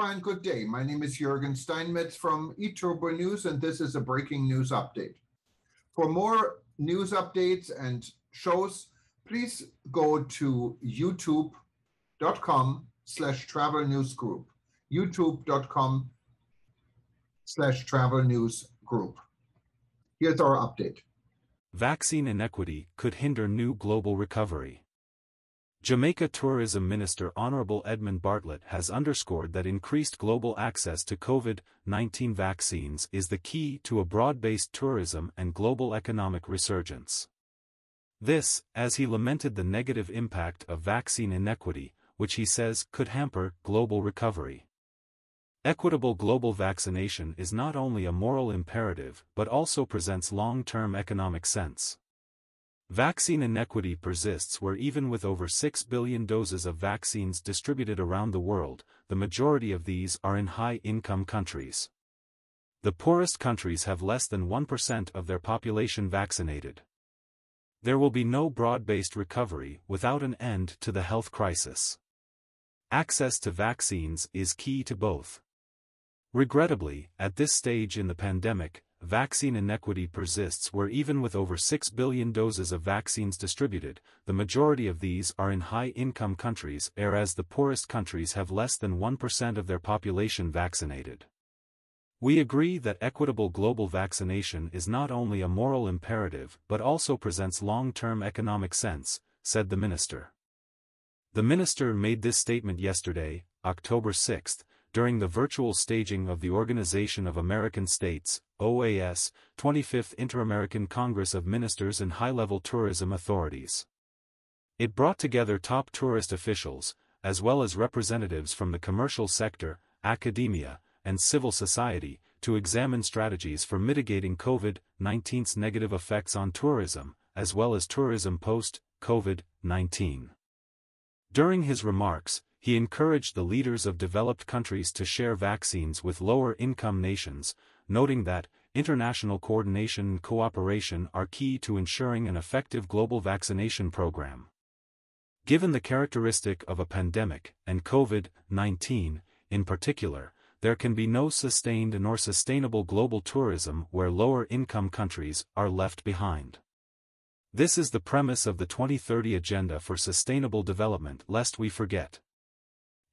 Aloha and good day. My name is Jürgen Steinmetz from eTurboNews, and this is a breaking news update. For more news updates and shows, please go to youtube.com/travel news group. youtube.com/travel news group. Here's our update. Vaccine inequity could hinder new global recovery. Jamaica Tourism Minister Hon. Edmund Bartlett has underscored that increased global access to COVID-19 vaccines is the key to a broad-based tourism and global economic resurgence. This, as he lamented the negative impact of vaccine inequity, which he says could hamper global recovery. Equitable global vaccination is not only a moral imperative but also presents long-term economic sense. Vaccine inequity persists where even with over 6 billion doses of vaccines distributed around the world, the majority of these are in high-income countries. The poorest countries have less than 1% of their population vaccinated. There will be no broad-based recovery without an end to the health crisis. Access to vaccines is key to both. Regrettably, at this stage in the pandemic, vaccine inequity persists where even with over 6 billion doses of vaccines distributed, the majority of these are in high-income countries, whereas the poorest countries have less than 1% of their population vaccinated. We agree that equitable global vaccination is not only a moral imperative but also presents long-term economic sense, said the minister. The minister made this statement yesterday, October 6, during the virtual staging of the Organization of American States, OAS, 25th Inter-American Congress of Ministers and High-Level Tourism Authorities. It brought together top tourist officials, as well as representatives from the commercial sector, academia, and civil society, to examine strategies for mitigating COVID-19's negative effects on tourism, as well as tourism post-COVID-19. During his remarks, he encouraged the leaders of developed countries to share vaccines with lower-income nations, noting that international coordination and cooperation are key to ensuring an effective global vaccination program. Given the characteristic of a pandemic, and COVID-19, in particular, there can be no sustained nor sustainable global tourism where lower-income countries are left behind. This is the premise of the 2030 Agenda for Sustainable Development, lest we forget.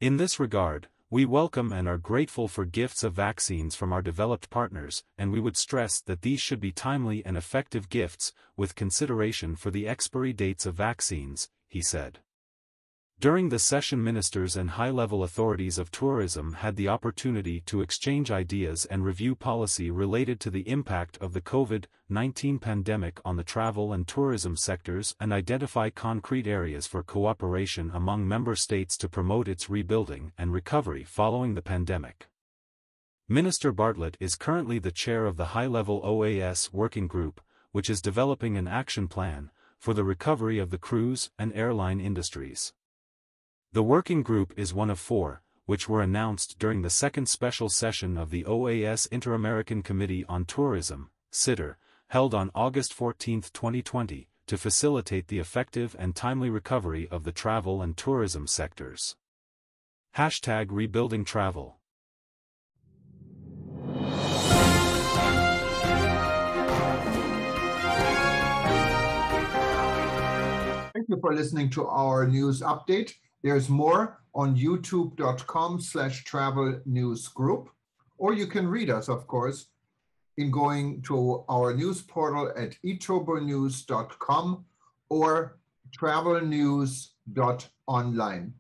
In this regard, we welcome and are grateful for gifts of vaccines from our developed partners, and we would stress that these should be timely and effective gifts, with consideration for the expiry dates of vaccines, he said. During the session, ministers and high-level authorities of tourism had the opportunity to exchange ideas and review policy related to the impact of the COVID-19 pandemic on the travel and tourism sectors and identify concrete areas for cooperation among member states to promote its rebuilding and recovery following the pandemic. Minister Bartlett is currently the chair of the high-level OAS working group, which is developing an action plan for the recovery of the cruise and airline industries. The working group is one of 4, which were announced during the second special session of the OAS Inter-American Committee on Tourism, (SITR), held on August 14, 2020, to facilitate the effective and timely recovery of the travel and tourism sectors. #Rebuilding Travel. Thank you for listening to our news update. There's more on youtube.com/travel news group, or you can read us, of course, in going to our news portal at eTurboNews.com or travelnews.online.